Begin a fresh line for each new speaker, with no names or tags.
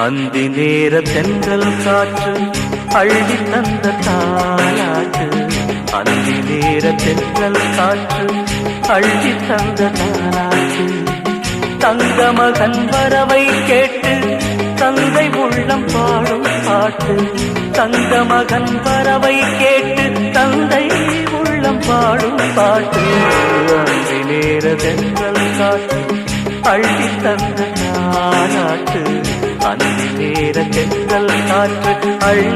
அந்தி நேர தென்றல் காற்று அள்ளி தந்த தாலாட்டு. அந்தி நேர தென்றல் காற்று அள்ளி தந்த தாலாட்டு. தங்க மகன் வரவை கேட்டு தந்தை உள்ளம் பாடும் பாட்டு. தங்க மகன் வரவை கேட்டு தந்தை உள்ளம் பாடும் பாட்டு. அந்தி நேர தென்றல் காற்று அள்ளி தந்த தாலாட்டு. அந்தி நேர தென்றல் காற்று அள்ளி